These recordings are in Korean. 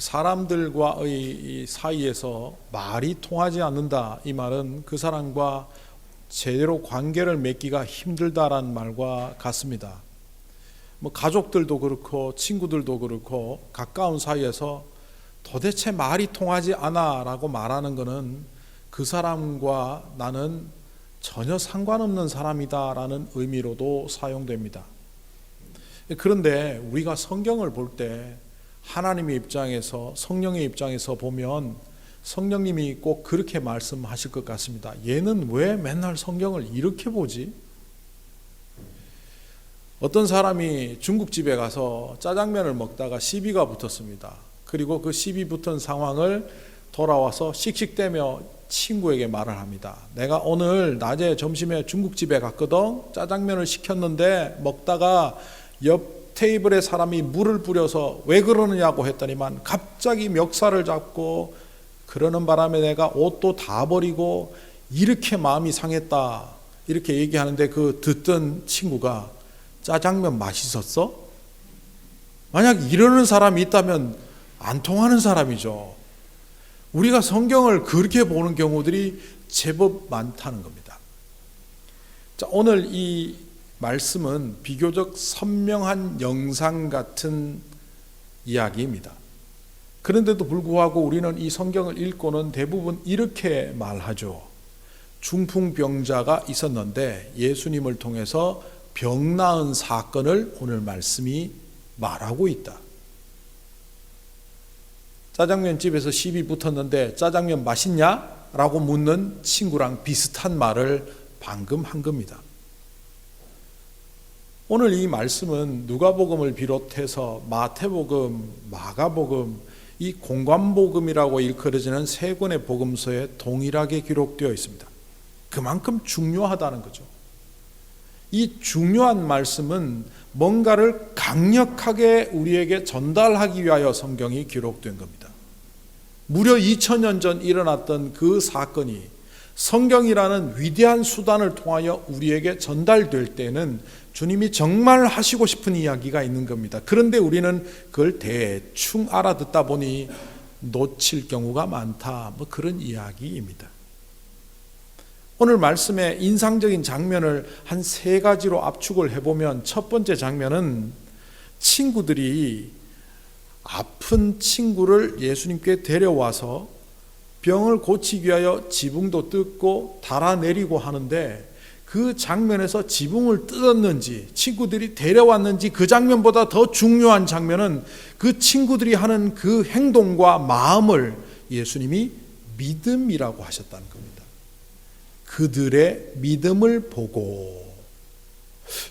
사람들과의 이 사이에서 말이 통하지 않는다, 이 말은 그 사람과 제대로 관계를 맺기가 힘들다라는 말과 같습니다. 가족들도 그렇고 친구들도 그렇고 가까운 사이에서 도대체 말이 통하지 않아 라고 말하는 것은 그 사람과 나는 전혀 상관없는 사람이다 라는 의미로도 사용됩니다. 그런데 우리가 성경을 볼 때 하나님의 입장에서, 성령의 입장에서 보면 성령님이 꼭 그렇게 말씀하실 것 같습니다. 얘는 왜 맨날 성경을 이렇게 보지? 어떤 사람이 중국집에 가서 짜장면을 먹다가 시비가 붙었습니다. 그리고 그 시비 붙은 상황을 돌아와서 씩씩대며 친구에게 말을 합니다. 내가 오늘 낮에 점심에 중국집에 갔거든. 짜장면을 시켰는데 먹다가 옆 테이블에 사람이 물을 뿌려서 왜 그러느냐고 했더니만 갑자기 멱살을 잡고 그러는 바람에 내가 옷도 다 버리고 이렇게 마음이 상했다, 이렇게 얘기하는데 그 듣던 친구가 짜장면 맛있었어? 만약 이러는 사람이 있다면 안 통하는 사람이죠. 우리가 성경을 그렇게 보는 경우들이 제법 많다는 겁니다. 자, 오늘 이 말씀은 비교적 선명한 영상 같은 이야기입니다. 그런데도 불구하고 우리는 이 성경을 읽고는 대부분 이렇게 말하죠. 중풍병자가 있었는데 예수님을 통해서 병 나은 사건을 오늘 말씀이 말하고 있다. 짜장면집에서 시비 붙었는데 짜장면 맛있냐? 라고 묻는 친구랑 비슷한 말을 방금 한 겁니다. 오늘 이 말씀은 누가복음을 비롯해서 마태복음, 마가복음, 이 공관복음이라고 일컬어지는 세 권의 복음서에 동일하게 기록되어 있습니다. 그만큼 중요하다는 거죠. 이 중요한 말씀은 뭔가를 강력하게 우리에게 전달하기 위하여 성경이 기록된 겁니다. 무려 2000년 전 일어났던 그 사건이 성경이라는 위대한 수단을 통하여 우리에게 전달될 때는 주님이 정말 하시고 싶은 이야기가 있는 겁니다. 그런데 우리는 그걸 대충 알아듣다 보니 놓칠 경우가 많다, 그런 이야기입니다. 오늘 말씀의 인상적인 장면을 한 세 가지로 압축을 해보면 첫 번째 장면은 친구들이 아픈 친구를 예수님께 데려와서 병을 고치기 위하여 지붕도 뜯고 달아내리고 하는데 그 장면에서 지붕을 뜯었는지 친구들이 데려왔는지 그 장면보다 더 중요한 장면은 그 친구들이 하는 그 행동과 마음을 예수님이 믿음이라고 하셨다는 겁니다. 그들의 믿음을 보고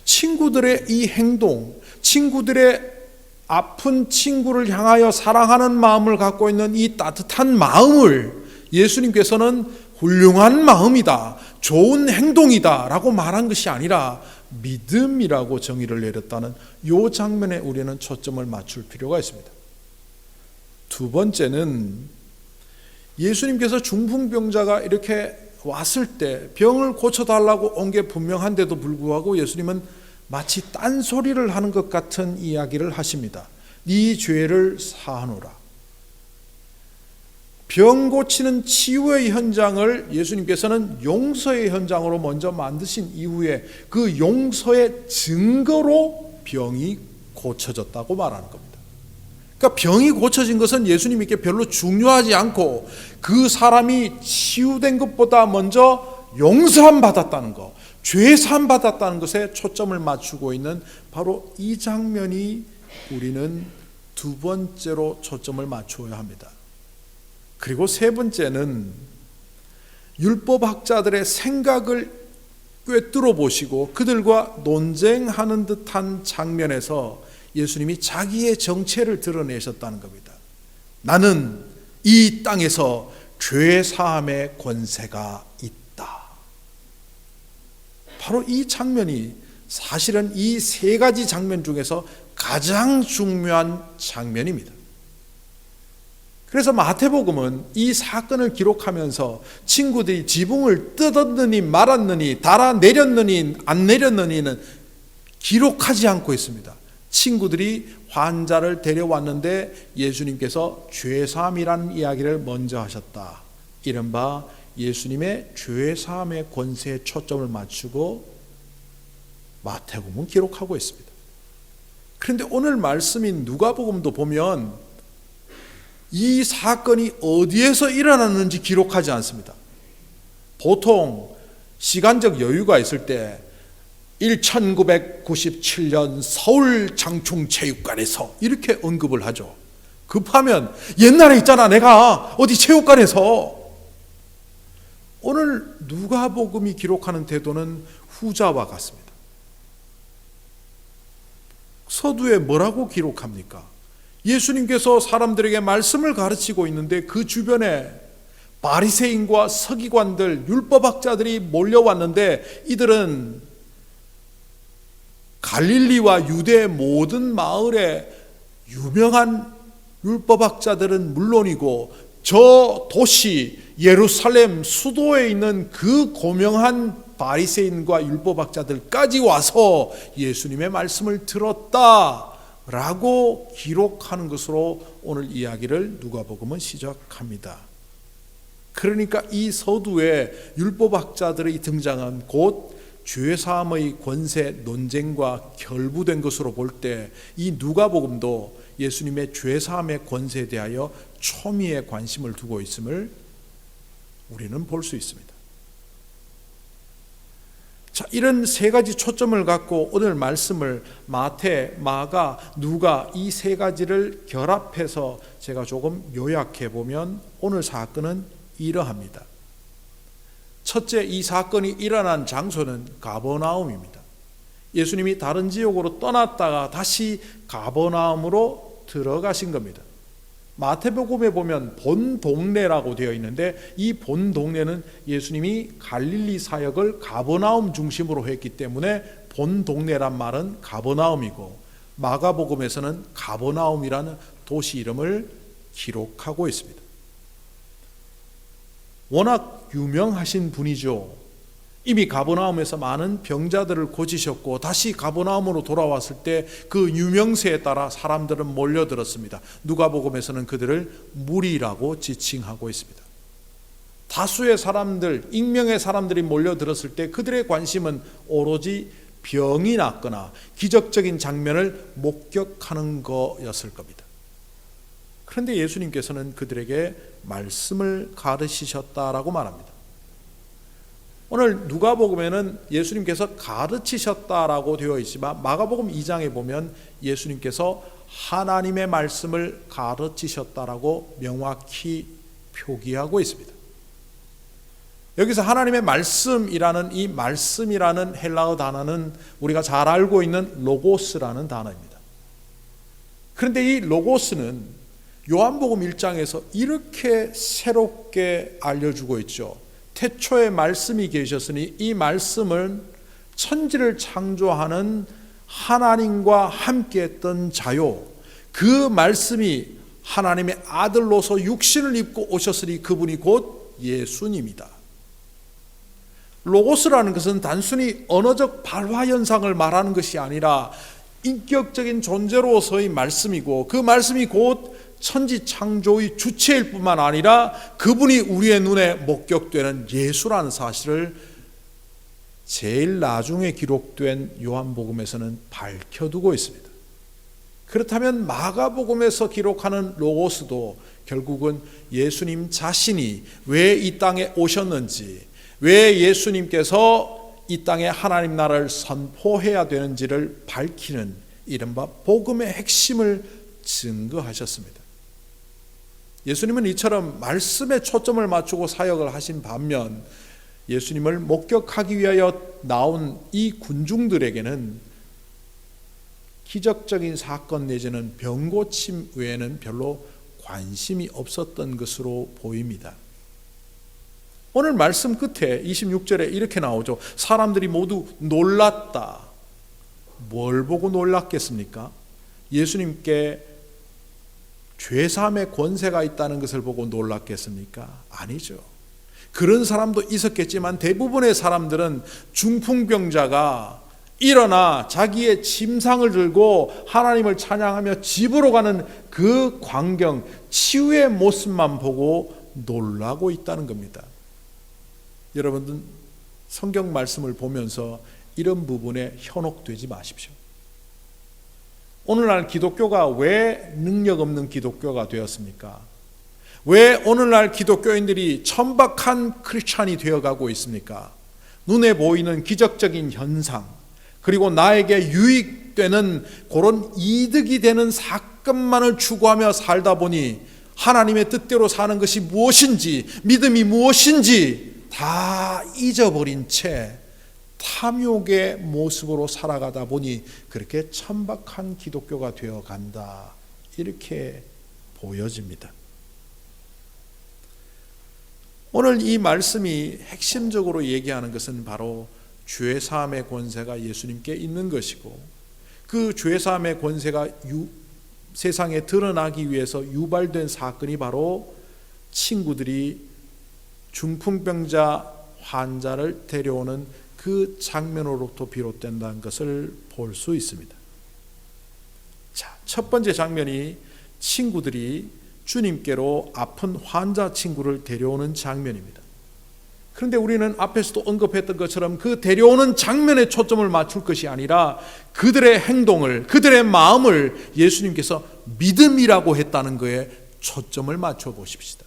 친구들의 이 행동, 친구들의 아픈 친구를 향하여 사랑하는 마음을 갖고 있는 이 따뜻한 마음을 예수님께서는 훌륭한 마음이다, 좋은 행동이다 라고 말한 것이 아니라 믿음이라고 정의를 내렸다는 이 장면에 우리는 초점을 맞출 필요가 있습니다. 두 번째는 예수님께서 중풍병자가 이렇게 왔을 때 병을 고쳐달라고 온 게 분명한데도 불구하고 예수님은 마치 딴소리를 하는 것 같은 이야기를 하십니다. 네 죄를 사하노라. 병 고치는 치유의 현장을 예수님께서는 용서의 현장으로 먼저 만드신 이후에 그 용서의 증거로 병이 고쳐졌다고 말하는 겁니다. 그러니까 병이 고쳐진 것은 예수님께 별로 중요하지 않고 그 사람이 치유된 것보다 먼저 용서함 받았다는 것, 죄 사함 받았다는 것에 초점을 맞추고 있는 바로 이 장면이 우리는 두 번째로 초점을 맞추어야 합니다. 그리고 세 번째는 율법학자들의 생각을 꿰뚫어 보시고 그들과 논쟁하는 듯한 장면에서 예수님이 자기의 정체를 드러내셨다는 겁니다. 나는 이 땅에서 죄 사함의 권세가 있다. 바로 이 장면이 사실은 이 세 가지 장면 중에서 가장 중요한 장면입니다. 그래서 마태복음은 이 사건을 기록하면서 친구들이 지붕을 뜯었느니 말았느니 달아내렸느니 안 내렸느니는 기록하지 않고 있습니다. 친구들이 환자를 데려왔는데 예수님께서 죄사함이라는 이야기를 먼저 하셨다. 이른바 예수님의 죄사함의 권세에 초점을 맞추고 마태복음은 기록하고 있습니다. 그런데 오늘 말씀인 누가복음도 보면 이 사건이 어디에서 일어났는지 기록하지 않습니다. 보통 시간적 여유가 있을 때 1997년 서울 장충체육관에서 이렇게 언급을 하죠. 급하면 옛날에 있잖아, 내가 어디 체육관에서. 오늘 누가복음이 기록하는 태도는 후자와 같습니다. 서두에 뭐라고 기록합니까? 예수님께서 사람들에게 말씀을 가르치고 있는데 그 주변에 바리새인과 서기관들, 율법학자들이 몰려왔는데 이들은 갈릴리와 유대 모든 마을에 유명한 율법학자들은 물론이고 저 도시 예루살렘 수도에 있는 그 고명한 바리새인과 율법학자들까지 와서 예수님의 말씀을 들었다라고 기록하는 것으로 오늘 이야기를 누가복음은 시작합니다. 그러니까 이 서두에 율법학자들의 등장은 곧 죄사함의 권세 논쟁과 결부된 것으로 볼 때 이 누가복음도 예수님의 죄사함의 권세에 대하여 초미의 관심을 두고 있음을 우리는 볼 수 있습니다. 자, 이런 세 가지 초점을 갖고 오늘 말씀을 마태, 마가, 누가 이 세 가지를 결합해서 제가 조금 요약해 보면 오늘 사건은 이러합니다. 첫째, 이 사건이 일어난 장소는 가버나움입니다. 예수님이 다른 지역으로 떠났다가 다시 가버나움으로 들어가신 겁니다. 마태복음에 보면 본 동네라고 되어 있는데 이 본 동네는 예수님이 갈릴리 사역을 가버나움 중심으로 했기 때문에 본 동네란 말은 가버나움이고, 마가복음에서는 가버나움이라는 도시 이름을 기록하고 있습니다. 워낙 유명하신 분이죠. 이미 가버나움에서 많은 병자들을 고치셨고 다시 가버나움으로 돌아왔을 때 그 유명세에 따라 사람들은 몰려들었습니다. 누가복음에서는 그들을 무리라고 지칭하고 있습니다. 다수의 사람들, 익명의 사람들이 몰려들었을 때 그들의 관심은 오로지 병이 낫거나 기적적인 장면을 목격하는 거였을 겁니다. 그런데 예수님께서는 그들에게 말씀을 가르치셨다라고 말합니다. 오늘 누가복음에는 예수님께서 가르치셨다라고 되어 있지만 마가복음 2장에 보면 예수님께서 하나님의 말씀을 가르치셨다라고 명확히 표기하고 있습니다. 여기서 하나님의 말씀이라는 이 말씀이라는 헬라어 단어는 우리가 잘 알고 있는 로고스라는 단어입니다. 그런데 이 로고스는 요한복음 1장에서 이렇게 새롭게 알려주고 있죠. 태초에 말씀이 계셨으니 이 말씀은 천지를 창조하는 하나님과 함께했던 자요, 그 말씀이 하나님의 아들로서 육신을 입고 오셨으니 그분이 곧 예수님이다. 로고스라는 것은 단순히 언어적 발화 현상을 말하는 것이 아니라 인격적인 존재로서의 말씀이고, 그 말씀이 곧 천지 창조의 주체일 뿐만 아니라 그분이 우리의 눈에 목격되는 예수라는 사실을 제일 나중에 기록된 요한복음에서는 밝혀두고 있습니다. 그렇다면 마가복음에서 기록하는 로고스도 결국은 예수님 자신이 왜 이 땅에 오셨는지, 왜 예수님께서 이 땅에 하나님 나라를 선포해야 되는지를 밝히는 이른바 복음의 핵심을 증거하셨습니다. 예수님은 이처럼 말씀에 초점을 맞추고 사역을 하신 반면 예수님을 목격하기 위하여 나온 이 군중들에게는 기적적인 사건 내지는 병고침 외에는 별로 관심이 없었던 것으로 보입니다. 오늘 말씀 끝에 26절에 이렇게 나오죠. 사람들이 모두 놀랐다. 뭘 보고 놀랐겠습니까? 예수님께 죄사함의 권세가 있다는 것을 보고 놀랐겠습니까? 아니죠. 그런 사람도 있었겠지만 대부분의 사람들은 중풍병자가 일어나 자기의 침상을 들고 하나님을 찬양하며 집으로 가는 그 광경, 치유의 모습만 보고 놀라고 있다는 겁니다. 여러분들 성경 말씀을 보면서 이런 부분에 현혹되지 마십시오. 오늘날 기독교가 왜 능력 없는 기독교가 되었습니까? 왜 오늘날 기독교인들이 천박한 크리스찬이 되어가고 있습니까? 눈에 보이는 기적적인 현상, 그리고 나에게 유익되는 그런 이득이 되는 사건만을 추구하며 살다 보니 하나님의 뜻대로 사는 것이 무엇인지, 믿음이 무엇인지 다 잊어버린 채 탐욕의 모습으로 살아가다 보니 그렇게 천박한 기독교가 되어간다, 이렇게 보여집니다. 오늘 이 말씀이 핵심적으로 얘기하는 것은 바로 죄사함의 권세가 예수님께 있는 것이고, 그 죄사함의 권세가 세상에 드러나기 위해서 유발된 사건이 바로 친구들이 중풍병자 환자를 데려오는 그 장면으로부터 비롯된다는 것을 볼 수 있습니다. 자, 첫 번째 장면이 친구들이 주님께로 아픈 환자 친구를 데려오는 장면입니다. 그런데 우리는 앞에서도 언급했던 것처럼 그 데려오는 장면에 초점을 맞출 것이 아니라 그들의 행동을, 그들의 마음을 예수님께서 믿음이라고 했다는 것에 초점을 맞춰 보십시다.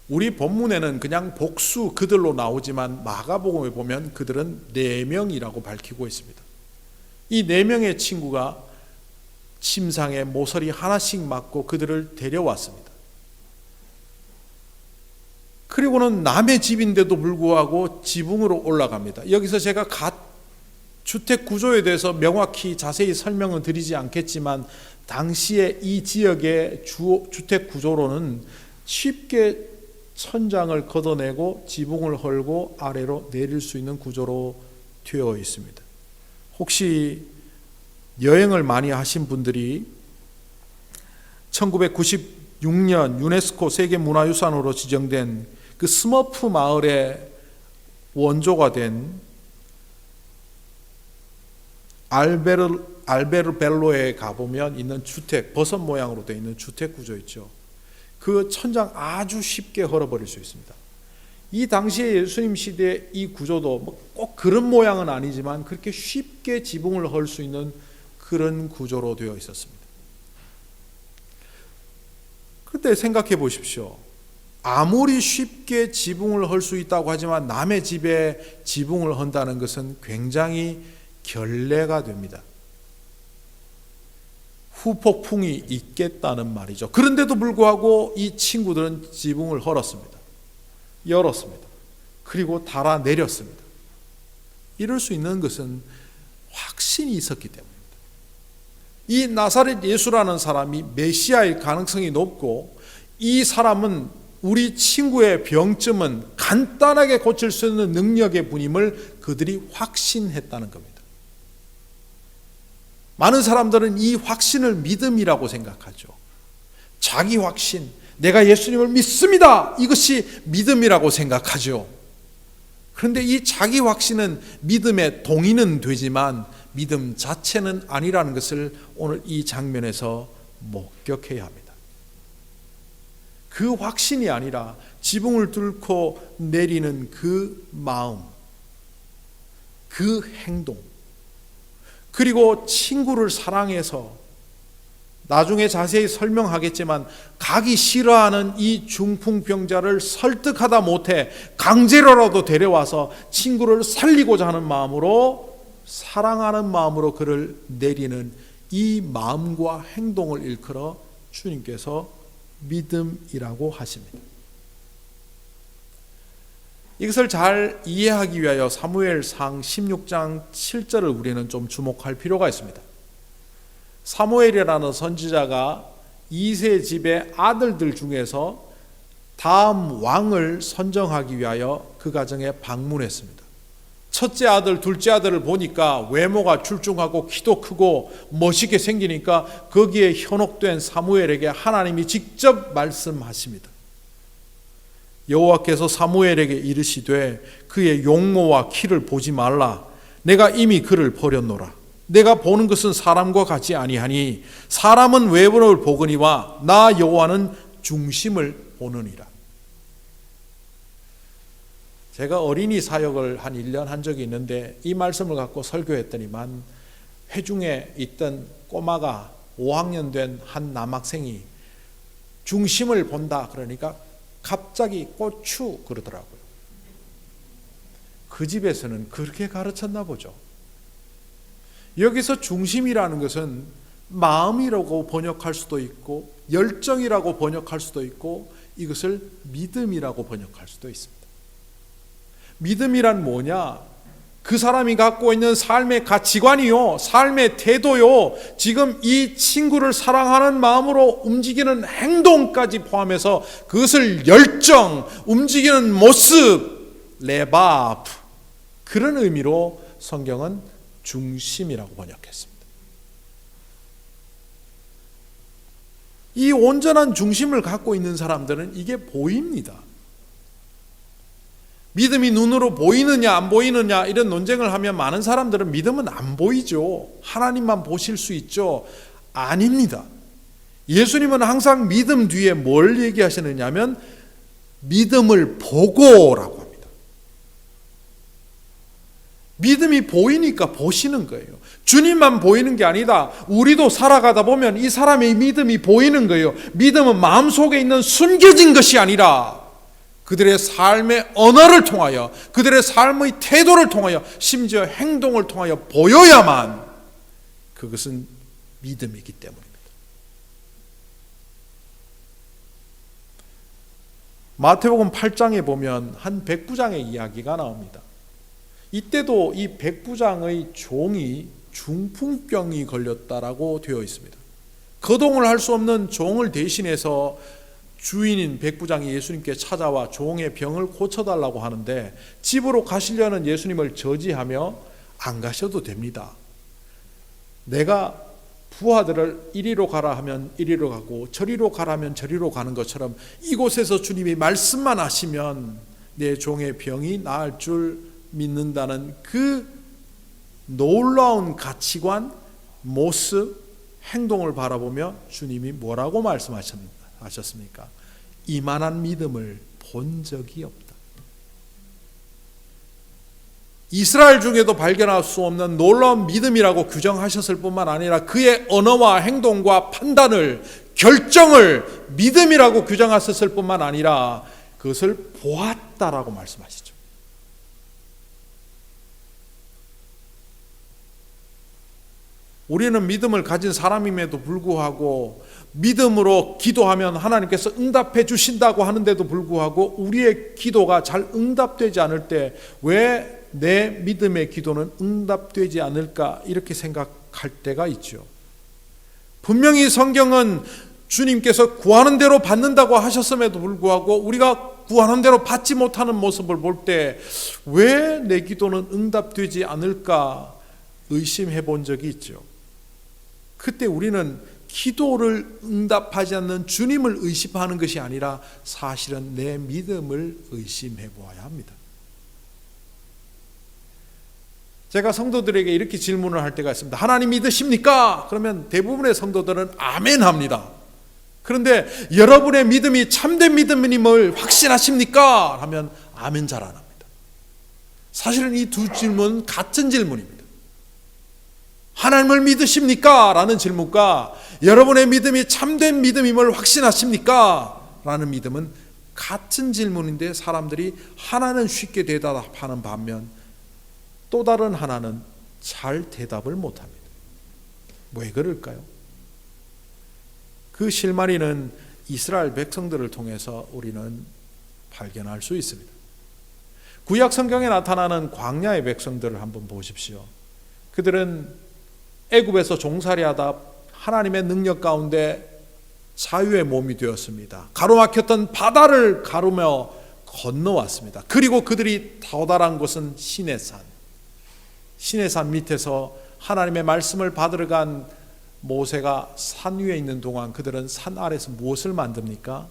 우리 본문에는 그냥 복수 그들로 나오지만 마가복음에 보면 그들은 4명이라고 밝히고 있습니다. 이 4명의 친구가 침상에 모서리 하나씩 맞고 그들을 데려왔습니다. 그리고는 남의 집인데도 불구하고 지붕으로 올라갑니다. 여기서 제가 주택 구조에 대해서 명확히 자세히 설명을 드리지 않겠지만, 당시에 이 지역의 주택 구조로는 쉽게 천장을 걷어내고 지붕을 헐고 아래로 내릴 수 있는 구조로 되어 있습니다. 혹시 여행을 많이 하신 분들이 1996년 유네스코 세계문화유산으로 지정된 그 스머프 마을의 원조가 된 알베르벨로에 가보면 있는 주택, 버섯 모양으로 되어 있는 주택 구조 있죠. 그 천장 아주 쉽게 헐어버릴 수 있습니다. 이 당시에 예수님 시대의 이 구조도 꼭 그런 모양은 아니지만 그렇게 쉽게 지붕을 헐 수 있는 그런 구조로 되어 있었습니다. 그런데 생각해 보십시오. 아무리 쉽게 지붕을 헐 수 있다고 하지만 남의 집에 지붕을 헌다는 것은 굉장히 결례가 됩니다. 후폭풍이 있겠다는 말이죠. 그런데도 불구하고 이 친구들은 지붕을 헐었습니다. 열었습니다. 그리고 달아내렸습니다. 이럴 수 있는 것은 확신이 있었기 때문입니다. 이 나사렛 예수라는 사람이 메시아일 가능성이 높고, 이 사람은 우리 친구의 병점은 간단하게 고칠 수 있는 능력의 분임을 그들이 확신했다는 겁니다. 많은 사람들은 이 확신을 믿음이라고 생각하죠. 자기 확신, 내가 예수님을 믿습니다, 이것이 믿음이라고 생각하죠. 그런데 이 자기 확신은 믿음의 동의는 되지만 믿음 자체는 아니라는 것을 오늘 이 장면에서 목격해야 합니다. 그 확신이 아니라 지붕을 뚫고 내리는 그 마음, 그 행동, 그리고 친구를 사랑해서, 나중에 자세히 설명하겠지만 가기 싫어하는 이 중풍병자를 설득하다 못해 강제로라도 데려와서 친구를 살리고자 하는 마음으로, 사랑하는 마음으로 그를 내리는 이 마음과 행동을 일컬어 주님께서 믿음이라고 하십니다. 이것을 잘 이해하기 위하여 사무엘상 16장 7절을 우리는 좀 주목할 필요가 있습니다. 사무엘이라는 선지자가 이세 집의 아들들 중에서 다음 왕을 선정하기 위하여 그 가정에 방문했습니다. 첫째 아들, 둘째 아들을 보니까 외모가 출중하고 키도 크고 멋있게 생기니까 거기에 현혹된 사무엘에게 하나님이 직접 말씀하십니다. 여호와께서 사무엘에게 이르시되 그의 용모와 키를 보지 말라. 내가 이미 그를 버렸노라. 내가 보는 것은 사람과 같지 아니하니 사람은 외모를 보거니와 나 여호와는 중심을 보느니라. 제가 어린이 사역을 한 1년 한 적이 있는데 이 말씀을 갖고 설교했더니만 회중에 있던 꼬마가 5학년 된 한 남학생이 중심을 본다 그러니까 갑자기 고추 그러더라고요. 그 집에서는 그렇게 가르쳤나 보죠. 여기서 중심이라는 것은 마음이라고 번역할 수도 있고 열정이라고 번역할 수도 있고 이것을 믿음이라고 번역할 수도 있습니다. 믿음이란 뭐냐? 그 사람이 갖고 있는 삶의 가치관이요, 삶의 태도요, 지금 이 친구를 사랑하는 마음으로 움직이는 행동까지 포함해서 그것을 열정, 움직이는 모습, 레바프, 그런 의미로 성경은 중심이라고 번역했습니다. 이 온전한 중심을 갖고 있는 사람들은 이게 보입니다. 믿음이 눈으로 보이느냐 안 보이느냐 이런 논쟁을 하면 많은 사람들은 믿음은 안 보이죠. 하나님만 보실 수 있죠. 아닙니다. 예수님은 항상 믿음 뒤에 뭘 얘기하시느냐 하면 믿음을 보고라고 합니다. 믿음이 보이니까 보시는 거예요. 주님만 보이는 게 아니다. 우리도 살아가다 보면 이 사람의 믿음이 보이는 거예요. 믿음은 마음속에 있는 숨겨진 것이 아니라 그들의 삶의 언어를 통하여, 그들의 삶의 태도를 통하여, 심지어 행동을 통하여 보여야만 그것은 믿음이기 때문입니다. 마태복음 8장에 보면 한 백부장의 이야기가 나옵니다. 이때도 이 백부장의 종이 중풍병이 걸렸다라고 되어 있습니다. 거동을 할 수 없는 종을 대신해서 주인인 백부장이 예수님께 찾아와 종의 병을 고쳐달라고 하는데 집으로 가시려는 예수님을 저지하며 안 가셔도 됩니다. 내가 부하들을 이리로 가라 하면 이리로 가고 저리로 가라 하면 저리로 가는 것처럼 이곳에서 주님이 말씀만 하시면 내 종의 병이 나을 줄 믿는다는 그 놀라운 가치관, 모습, 행동을 바라보며 주님이 뭐라고 말씀하셨습니까? 이만한 믿음을 본 적이 없다. 이스라엘 중에도 발견할 수 없는 놀라운 믿음이라고 규정하셨을 뿐만 아니라 그의 언어와 행동과 판단을, 결정을 믿음이라고 규정하셨을 뿐만 아니라 그것을 보았다라고 말씀하시죠. 우리는 믿음을 가진 사람임에도 불구하고 믿음으로 기도하면 하나님께서 응답해 주신다고 하는데도 불구하고 우리의 기도가 잘 응답되지 않을 때 왜 내 믿음의 기도는 응답되지 않을까 이렇게 생각할 때가 있죠. 분명히 성경은 주님께서 구하는 대로 받는다고 하셨음에도 불구하고 우리가 구하는 대로 받지 못하는 모습을 볼 때 왜 내 기도는 응답되지 않을까 의심해 본 적이 있죠. 그때 우리는 기도를 응답하지 않는 주님을 의심하는 것이 아니라 사실은 내 믿음을 의심해 보아야 합니다. 제가 성도들에게 이렇게 질문을 할 때가 있습니다. 하나님 믿으십니까? 그러면 대부분의 성도들은 아멘 합니다. 그런데 여러분의 믿음이 참된 믿음임을 확신하십니까? 하면 아멘 잘 안 합니다. 사실은 이 두 질문은 같은 질문입니다. 하나님을 믿으십니까? 라는 질문과 여러분의 믿음이 참된 믿음임을 확신하십니까? 라는 믿음은 같은 질문인데 사람들이 하나는 쉽게 대답하는 반면 또 다른 하나는 잘 대답을 못합니다. 왜 그럴까요? 그 실마리는 이스라엘 백성들을 통해서 우리는 발견할 수 있습니다. 구약 성경에 나타나는 광야의 백성들을 한번 보십시오. 그들은 애굽에서 종살이하다 하나님의 능력 가운데 자유의 몸이 되었습니다. 가로막혔던 바다를 가르며 건너왔습니다. 그리고 그들이 도달한 곳은 시내산. 시내산 밑에서 하나님의 말씀을 받으러 간 모세가 산 위에 있는 동안 그들은 산 아래서 무엇을 만듭니까?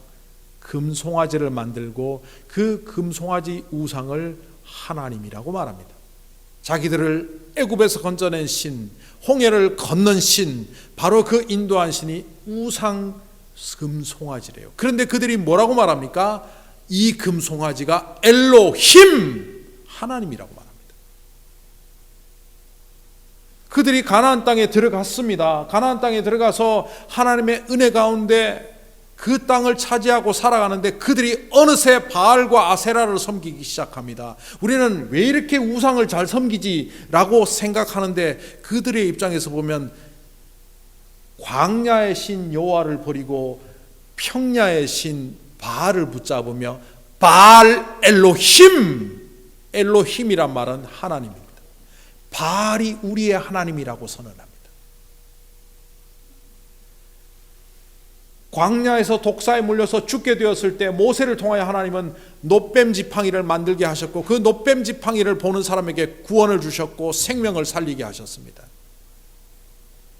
금송아지를 만들고 그 금송아지 우상을 하나님이라고 말합니다. 자기들을 애굽에서 건져낸 신, 홍해를 건넌 신, 바로 그 인도한 신이 우상 금송아지래요. 그런데 그들이 뭐라고 말합니까? 이 금송아지가 엘로힘, 하나님이라고 말합니다. 그들이 가나안 땅에 들어갔습니다. 가나안 땅에 들어가서 하나님의 은혜 가운데 그 땅을 차지하고 살아가는데 그들이 어느새 바알과 아세라를 섬기기 시작합니다. 우리는 왜 이렇게 우상을 잘 섬기지? 라고 생각하는데 그들의 입장에서 보면 광야의 신 여호와를 버리고 평야의 신 바알을 붙잡으며 바알 엘로힘, 엘로힘이란 말은 하나님입니다. 바알이 우리의 하나님이라고 선언합니다. 광야에서 독사에 물려서 죽게 되었을 때 모세를 통하여 하나님은 놋뱀 지팡이를 만들게 하셨고 그 놋뱀 지팡이를 보는 사람에게 구원을 주셨고 생명을 살리게 하셨습니다.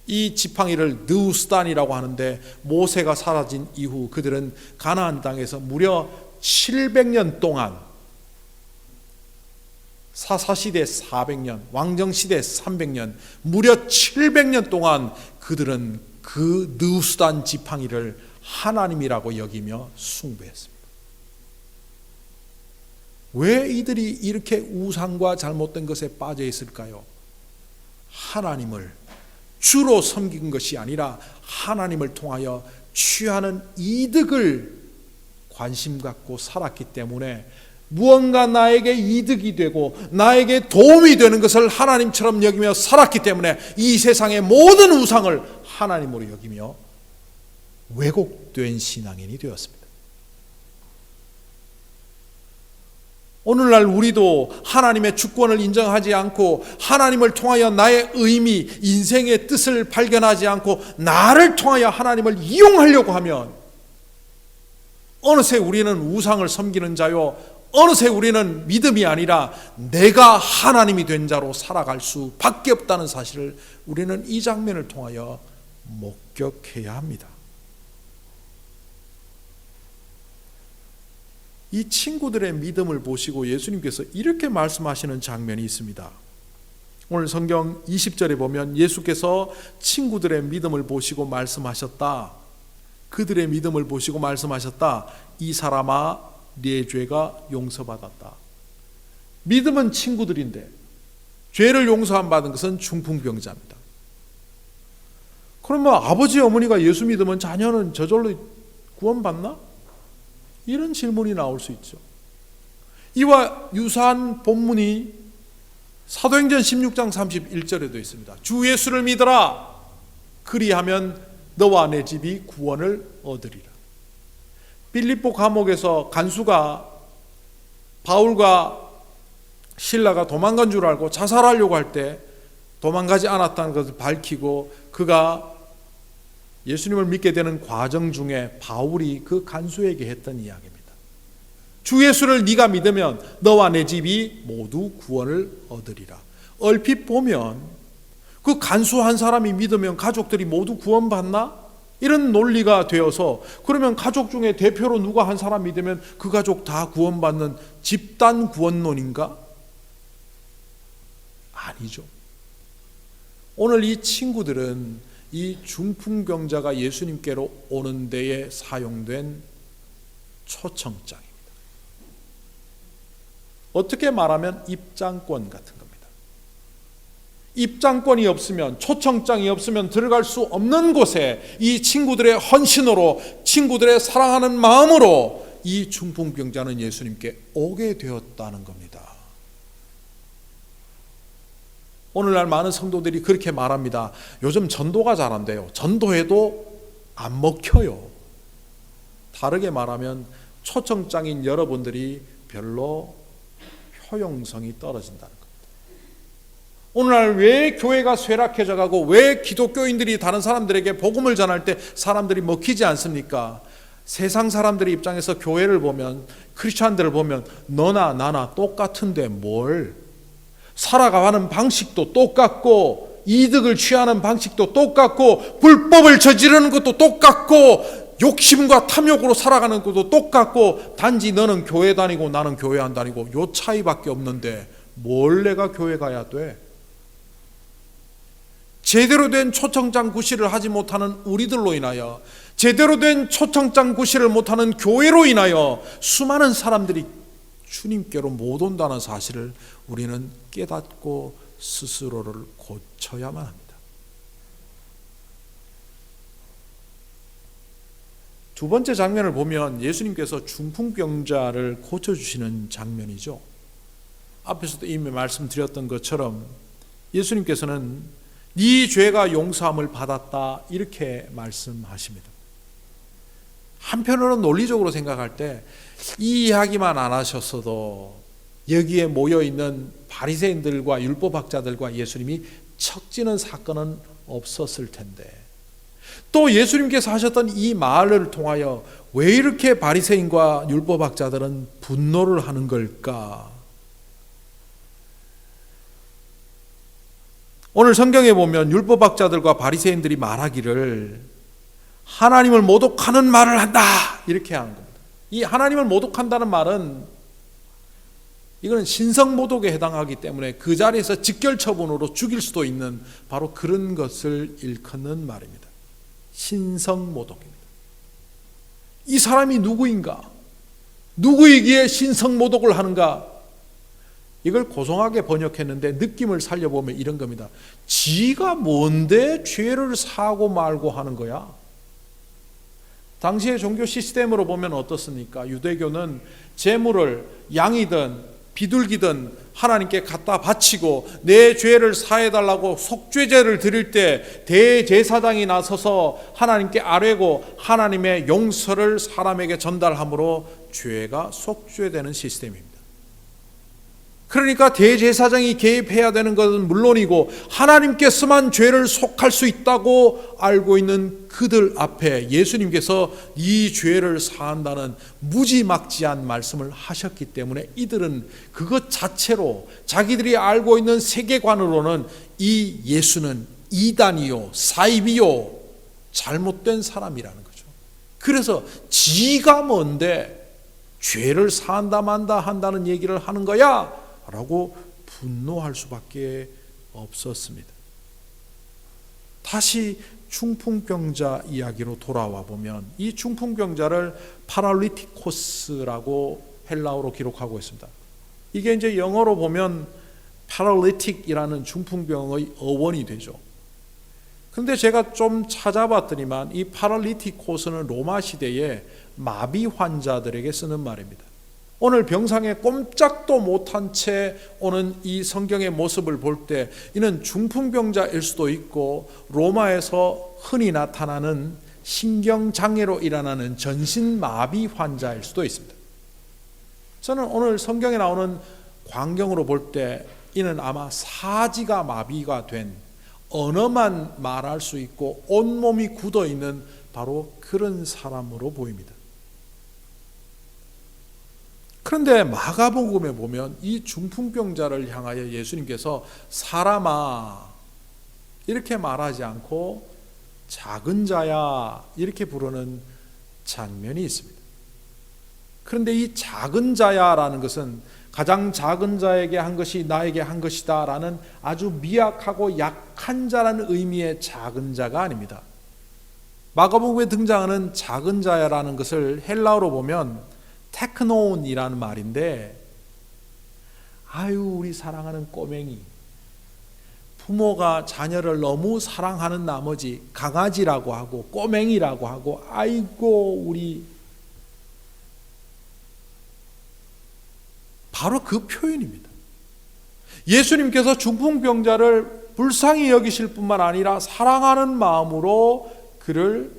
이 지팡이를 느우스단이라고 하는데 모세가 사라진 이후 그들은 가나안 땅에서 무려 700년 동안, 사사시대 400년, 왕정시대 300년, 무려 700년 동안 그들은 그 느우스단 지팡이를 하나님이라고 여기며 숭배했습니다. 왜 이들이 이렇게 우상과 잘못된 것에 빠져 있을까요? 하나님을 주로 섬긴 것이 아니라 하나님을 통하여 취하는 이득을 관심 갖고 살았기 때문에 무언가 나에게 이득이 되고 나에게 도움이 되는 것을 하나님처럼 여기며 살았기 때문에 이 세상의 모든 우상을 하나님으로 여기며 왜곡된 신앙인이 되었습니다. 오늘날 우리도 하나님의 주권을 인정하지 않고 하나님을 통하여 나의 의미, 인생의 뜻을 발견하지 않고 나를 통하여 하나님을 이용하려고 하면 어느새 우리는 우상을 섬기는 자요, 어느새 우리는 믿음이 아니라 내가 하나님이 된 자로 살아갈 수밖에 없다는 사실을 우리는 이 장면을 통하여 목격해야 합니다. 이 친구들의 믿음을 보시고 예수님께서 이렇게 말씀하시는 장면이 있습니다. 오늘 성경 20절에 보면 예수께서 친구들의 믿음을 보시고 말씀하셨다. 그들의 믿음을 보시고 말씀하셨다. 이 사람아, 네 죄가 용서받았다. 믿음은 친구들인데 죄를 용서 안 받은 것은 중풍병자입니다. 그러면 아버지 어머니가 예수 믿으면 자녀는 저절로 구원받나? 이런 질문이 나올 수 있죠. 이와 유사한 본문이 사도행전 16장 31절에도 있습니다. 주 예수를 믿어라. 그리하면 너와 내 집이 구원을 얻으리라. 빌립보 감옥에서 간수가 바울과 실라가 도망간 줄 알고 자살하려고 할 때 도망가지 않았다는 것을 밝히고 그가 예수님을 믿게 되는 과정 중에 바울이 그 간수에게 했던 이야기입니다. 주 예수를 네가 믿으면 너와 내 집이 모두 구원을 얻으리라. 얼핏 보면 그 간수 한 사람이 믿으면 가족들이 모두 구원받나? 이런 논리가 되어서 그러면 가족 중에 대표로 누가 한 사람 믿으면 그 가족 다 구원받는 집단 구원론인가? 아니죠. 오늘 이 친구들은 이 중풍병자가 예수님께로 오는 데에 사용된 초청장입니다. 어떻게 말하면 입장권 같은 겁니다. 입장권이 없으면, 초청장이 없으면 들어갈 수 없는 곳에 이 친구들의 헌신으로, 친구들의 사랑하는 마음으로 이 중풍병자는 예수님께 오게 되었다는 겁니다. 오늘날 많은 성도들이 그렇게 말합니다. 요즘 전도가 잘 안 돼요. 전도해도 안 먹혀요. 다르게 말하면 초청장인 여러분들이 별로 효용성이 떨어진다는 겁니다. 오늘날 왜 교회가 쇠락해져 가고 왜 기독교인들이 다른 사람들에게 복음을 전할 때 사람들이 먹히지 않습니까? 세상 사람들의 입장에서 교회를 보면, 크리스찬들을 보면 너나 나나 똑같은데 뭘, 살아가는 방식도 똑같고 이득을 취하는 방식도 똑같고 불법을 저지르는 것도 똑같고 욕심과 탐욕으로 살아가는 것도 똑같고 단지 너는 교회 다니고 나는 교회 안 다니고 요 차이밖에 없는데 뭘 내가 교회 가야 돼? 제대로 된 초청장 구실을 하지 못하는 우리들로 인하여, 제대로 된 초청장 구실을 못하는 교회로 인하여 수많은 사람들이 주님께로 못 온다는 사실을 우리는 깨닫고 스스로를 고쳐야만 합니다. 두 번째 장면을 보면 예수님께서 중풍병자를 고쳐주시는 장면이죠. 앞에서도 이미 말씀드렸던 것처럼 예수님께서는 네 죄가 용서함을 받았다 이렇게 말씀하십니다. 한편으로는 논리적으로 생각할 때 이 이야기만 안 하셨어도 여기에 모여있는 바리새인들과 율법학자들과 예수님이 척지는 사건은 없었을 텐데, 또 예수님께서 하셨던 이 말을 통하여 왜 이렇게 바리새인과 율법학자들은 분노를 하는 걸까? 오늘 성경에 보면 율법학자들과 바리새인들이 말하기를 하나님을 모독하는 말을 한다 이렇게 하는 겁니다. 이 하나님을 모독한다는 말은 이거는 신성모독에 해당하기 때문에 그 자리에서 직결처분으로 죽일 수도 있는 바로 그런 것을 일컫는 말입니다. 신성모독입니다. 이 사람이 누구인가? 누구이기에 신성모독을 하는가? 이걸 고상하게 번역했는데 느낌을 살려보면 이런 겁니다. 지가 뭔데 죄를 사고 말고 하는 거야? 당시의 종교 시스템으로 보면 어떻습니까? 유대교는 제물을 양이든 비둘기든 하나님께 갖다 바치고 내 죄를 사해달라고 속죄제를 드릴 때 대제사장이 나서서 하나님께 아뢰고 하나님의 용서를 사람에게 전달함으로 죄가 속죄되는 시스템입니다. 그러니까 대제사장이 개입해야 되는 것은 물론이고 하나님께서만 죄를 속할 수 있다고 알고 있는 그들 앞에 예수님께서 이 죄를 사한다는 무지막지한 말씀을 하셨기 때문에 이들은 그것 자체로 자기들이 알고 있는 세계관으로는 이 예수는 이단이요 사입이요 잘못된 사람이라는 거죠. 그래서 지가 뭔데 죄를 사한다 만다 한다는 얘기를 하는 거야? 라고 분노할 수밖에 없었습니다. 다시 중풍병자 이야기로 돌아와 보면 이 중풍병자를 파랄리티코스라고 헬라어로 기록하고 있습니다. 이게 이제 영어로 보면 paralytic이라는 중풍병의 어원이 되죠. 근데 제가 좀 찾아봤더니만 이 파랄리티코스는 로마 시대에 마비 환자들에게 쓰는 말입니다. 오늘 병상에 꼼짝도 못한 채 오는 이 성경의 모습을 볼 때 이는 중풍병자일 수도 있고 로마에서 흔히 나타나는 신경장애로 일어나는 전신마비 환자일 수도 있습니다. 저는 오늘 성경에 나오는 광경으로 볼 때 이는 아마 사지가 마비가 된 언어만 말할 수 있고 온몸이 굳어있는 바로 그런 사람으로 보입니다. 그런데 마가복음에 보면 이 중풍병자를 향하여 예수님께서 사람아 이렇게 말하지 않고 작은 자야 이렇게 부르는 장면이 있습니다. 그런데 이 작은 자야라는 것은 가장 작은 자에게 한 것이 나에게 한 것이다 라는 아주 미약하고 약한 자라는 의미의 작은 자가 아닙니다. 마가복음에 등장하는 작은 자야라는 것을 헬라어로 보면 테크노온이라는 말인데, 아유 우리 사랑하는 꼬맹이, 부모가 자녀를 너무 사랑하는 나머지 강아지라고 하고 꼬맹이라고 하고 아이고 우리, 바로 그 표현입니다. 예수님께서 중풍병자를 불쌍히 여기실 뿐만 아니라 사랑하는 마음으로 그를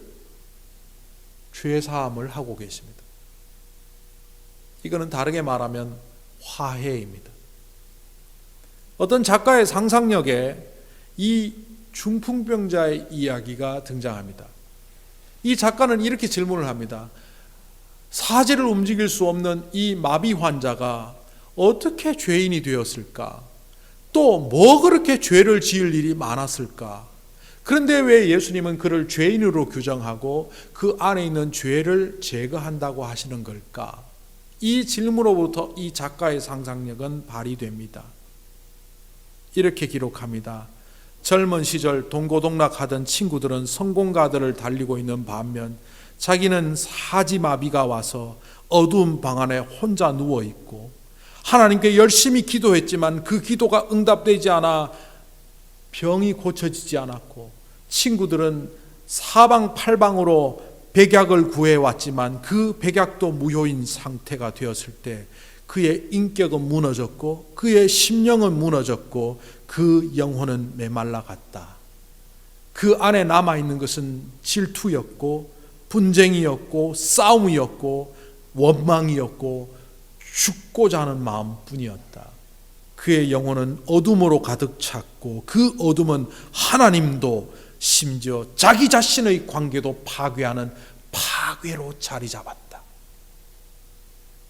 죄사함을 하고 계십니다. 이거는 다르게 말하면 화해입니다. 어떤 작가의 상상력에 이 중풍병자의 이야기가 등장합니다. 이 작가는 이렇게 질문을 합니다. 사지를 움직일 수 없는 이 마비 환자가 어떻게 죄인이 되었을까? 또 뭐 그렇게 죄를 지을 일이 많았을까? 그런데 왜 예수님은 그를 죄인으로 규정하고 그 안에 있는 죄를 제거한다고 하시는 걸까? 이 질문으로부터 이 작가의 상상력은 발휘됩니다. 이렇게 기록합니다. 젊은 시절 동고동락하던 친구들은 성공가들을 달리고 있는 반면 자기는 사지마비가 와서 어두운 방 안에 혼자 누워있고 하나님께 열심히 기도했지만 그 기도가 응답되지 않아 병이 고쳐지지 않았고, 친구들은 사방팔방으로 백약을 구해왔지만 그 백약도 무효인 상태가 되었을 때 그의 인격은 무너졌고 그의 심령은 무너졌고 그 영혼은 메말라갔다. 그 안에 남아있는 것은 질투였고 분쟁이었고 싸움이었고 원망이었고 죽고자 하는 마음뿐이었다. 그의 영혼은 어둠으로 가득 찼고 그 어둠은 하나님도 심지어 자기 자신의 관계도 파괴하는 파괴로 자리 잡았다.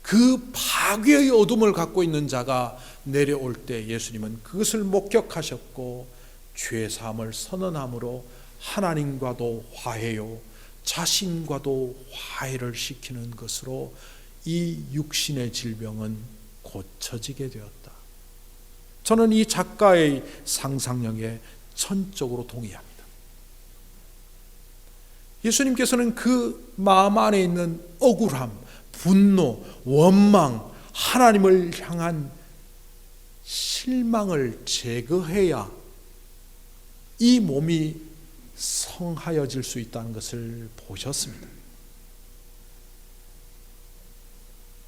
그 파괴의 어둠을 갖고 있는 자가 내려올 때 예수님은 그것을 목격하셨고 죄사함을 선언함으로 하나님과도 화해요, 자신과도 화해를 시키는 것으로 이 육신의 질병은 고쳐지게 되었다. 저는 이 작가의 상상력에 전적으로 동의합니다. 예수님께서는 그 마음 안에 있는 억울함, 분노, 원망, 하나님을 향한 실망을 제거해야 이 몸이 성하여질 수 있다는 것을 보셨습니다.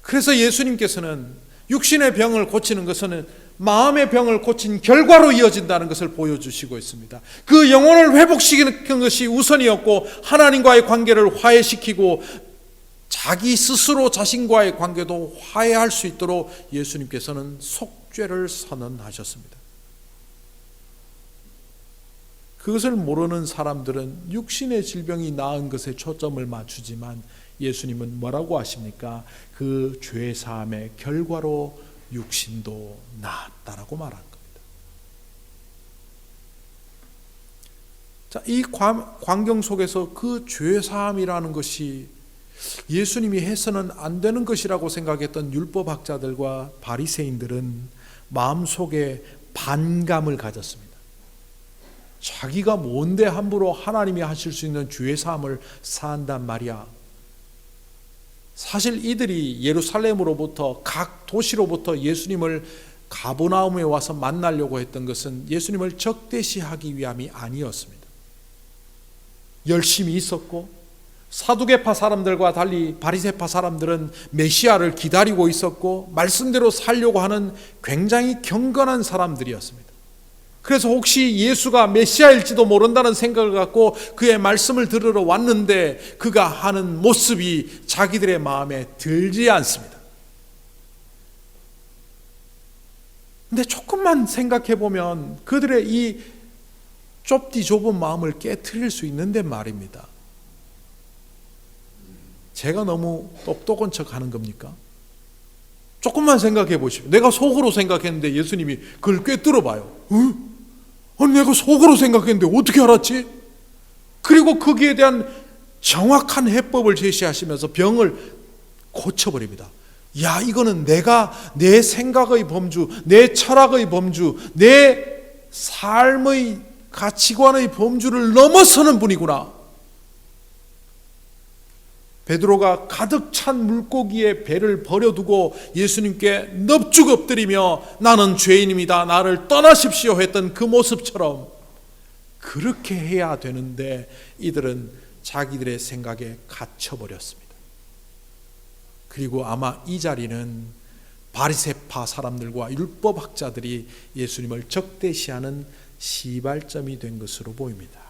그래서 예수님께서는 육신의 병을 고치는 것은 마음의 병을 고친 결과로 이어진다는 것을 보여주시고 있습니다. 그 영혼을 회복시키는 것이 우선이었고 하나님과의 관계를 화해시키고 자기 스스로 자신과의 관계도 화해할 수 있도록 예수님께서는 속죄를 선언하셨습니다. 그것을 모르는 사람들은 육신의 질병이 나은 것에 초점을 맞추지만 예수님은 뭐라고 하십니까? 그 죄사함의 결과로 육신도 나았다라고 말한 겁니다. 자, 이 광경 속에서 그 죄사함이라는 것이 예수님이 해서는 안 되는 것이라고 생각했던 율법학자들과 바리새인들은 마음속에 반감을 가졌습니다. 자기가 뭔데 함부로 하나님이 하실 수 있는 죄사함을 사한단 말이야. 사실 이들이 예루살렘으로부터 각 도시로부터 예수님을 가버나움에 와서 만나려고 했던 것은 예수님을 적대시하기 위함이 아니었습니다. 열심히 있었고 사두개파 사람들과 달리 바리새파 사람들은 메시아를 기다리고 있었고 말씀대로 살려고 하는 굉장히 경건한 사람들이었습니다. 그래서 혹시 예수가 메시아일지도 모른다는 생각을 갖고 그의 말씀을 들으러 왔는데 그가 하는 모습이 자기들의 마음에 들지 않습니다. 근데 조금만 생각해 보면 그들의 이 좁디 좁은 마음을 깨트릴 수 있는데 말입니다. 제가 너무 똑똑한 척 하는 겁니까? 조금만 생각해 보십시오. 내가 속으로 생각했는데 예수님이 그걸 꿰뚫어 봐요. 아니 내가 속으로 생각했는데 어떻게 알았지? 그리고 거기에 대한 정확한 해법을 제시하시면서 병을 고쳐버립니다. 야, 이거는 내가 내 생각의 범주, 내 철학의 범주, 내 삶의 가치관의 범주를 넘어서는 분이구나. 베드로가 가득 찬 물고기에 배를 버려두고 예수님께 넙죽 엎드리며 나는 죄인입니다, 나를 떠나십시오 했던 그 모습처럼 그렇게 해야 되는데 이들은 자기들의 생각에 갇혀버렸습니다. 그리고 아마 이 자리는 바리새파 사람들과 율법학자들이 예수님을 적대시하는 시발점이 된 것으로 보입니다.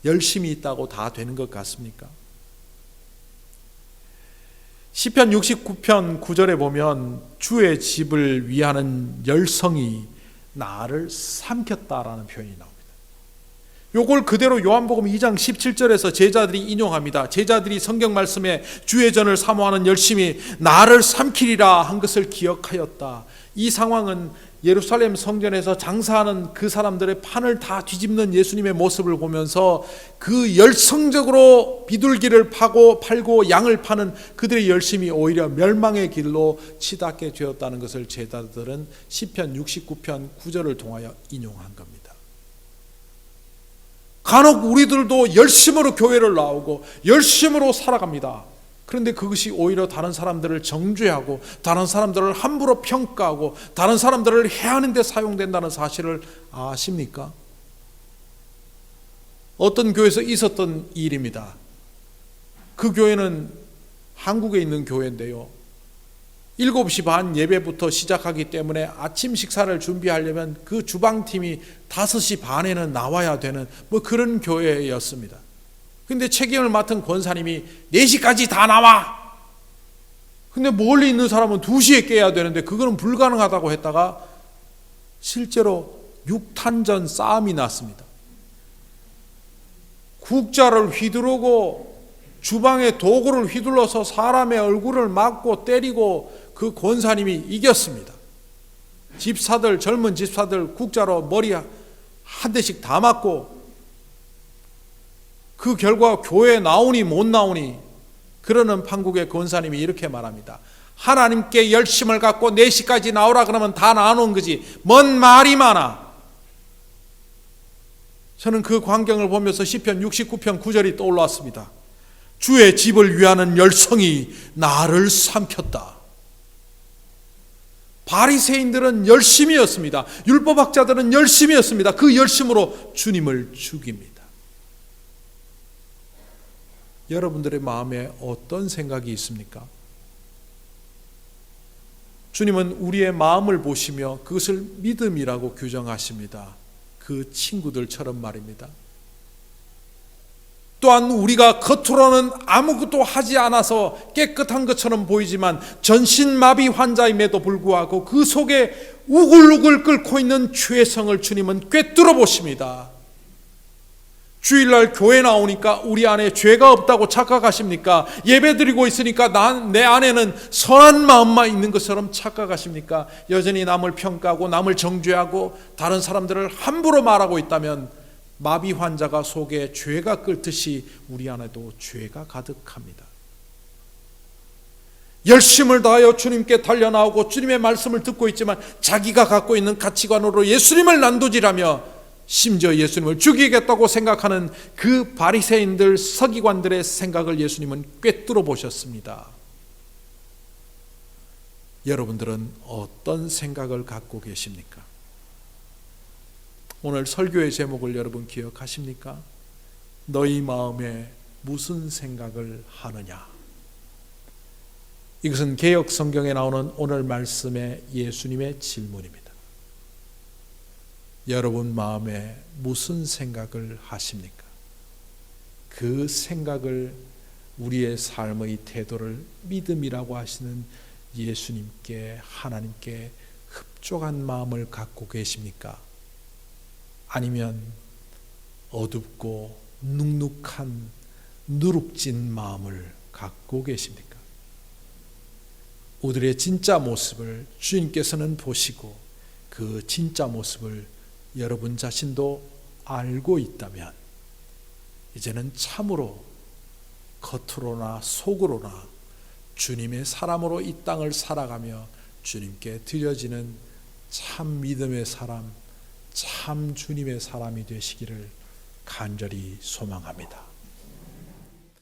열심히 있다고 다 되는 것 같습니까? 시편 69편 9절에 보면 주의 집을 위하는 열성이 나를 삼켰다라는 표현이 나옵니다. 요걸 그대로 요한복음 2장 17절에서 제자들이 인용합니다. 제자들이 성경 말씀에 주의 전을 사모하는 열심히 나를 삼키리라 한 것을 기억하였다. 이 상황은 예루살렘 성전에서 장사하는 그 사람들의 판을 다 뒤집는 예수님의 모습을 보면서 그 열성적으로 비둘기를 팔고 양을 파는 그들의 열심이 오히려 멸망의 길로 치닫게 되었다는 것을 제자들은 시편 69편 9절을 통하여 인용한 겁니다. 간혹 우리들도 열심으로 교회를 나오고 열심으로 살아갑니다. 그런데 그것이 오히려 다른 사람들을 정죄하고 다른 사람들을 함부로 평가하고 다른 사람들을 해하는 데 사용된다는 사실을 아십니까? 어떤 교회에서 있었던 일입니다. 그 교회는 한국에 있는 교회인데요, 7시 반 예배부터 시작하기 때문에 아침 식사를 준비하려면 그 주방팀이 5시 반에는 나와야 되는 그런 교회였습니다. 근데 책임을 맡은 권사님이 4시까지 다 나와! 근데 멀리 있는 사람은 2시에 깨야 되는데 그거는 불가능하다고 했다가 실제로 6탄전 싸움이 났습니다. 국자를 휘두르고 주방에 도구를 휘둘러서 사람의 얼굴을 맞고 때리고 그 권사님이 이겼습니다. 집사들, 젊은 집사들 국자로 머리 한 대씩 다 맞고, 그 결과 교회에 나오니 못 나오니 그러는 판국의 권사님이 이렇게 말합니다. 하나님께 열심을 갖고 4시까지 나오라 그러면 다 나오는 거지 뭔 말이 많아. 저는 그 광경을 보면서 시편 69편 9절이 떠올랐습니다. 주의 집을 위하는 열성이 나를 삼켰다. 바리새인들은 열심이었습니다. 율법학자들은 열심이었습니다. 그 열심으로 주님을 죽입니다. 여러분들의 마음에 어떤 생각이 있습니까? 주님은 우리의 마음을 보시며 그것을 믿음이라고 규정하십니다. 그 친구들처럼 말입니다. 또한 우리가 겉으로는 아무것도 하지 않아서 깨끗한 것처럼 보이지만 전신마비 환자임에도 불구하고 그 속에 우글우글 끓고 있는 죄성을 주님은 꿰뚫어 보십니다. 주일날 교회 나오니까 우리 안에 죄가 없다고 착각하십니까? 예배드리고 있으니까 내 안에는 선한 마음만 있는 것처럼 착각하십니까? 여전히 남을 평가하고 남을 정죄하고 다른 사람들을 함부로 말하고 있다면 마비 환자가 속에 죄가 끓듯이 우리 안에도 죄가 가득합니다. 열심을 다하여 주님께 달려나오고 주님의 말씀을 듣고 있지만 자기가 갖고 있는 가치관으로 예수님을 난도질하며 심지어 예수님을 죽이겠다고 생각하는 그 바리새인들, 서기관들의 생각을 예수님은 꿰뚫어 보셨습니다. 여러분들은 어떤 생각을 갖고 계십니까? 오늘 설교의 제목을 여러분 기억하십니까? 너희 마음에 무슨 생각을 하느냐? 이것은 개역 성경에 나오는 오늘 말씀의 예수님의 질문입니다. 여러분 마음에 무슨 생각을 하십니까? 그 생각을 우리의 삶의 태도를 믿음이라고 하시는 예수님께, 하나님께 흡족한 마음을 갖고 계십니까? 아니면 어둡고 눅눅한 누룩진 마음을 갖고 계십니까? 우리의 진짜 모습을 주님께서는 보시고 그 진짜 모습을 여러분 자신도 알고 있다면 이제는 참으로 겉으로나 속으로나 주님의 사람으로 이 땅을 살아가며 주님께 드려지는 참 믿음의 사람, 참 주님의 사람이 되시기를 간절히 소망합니다.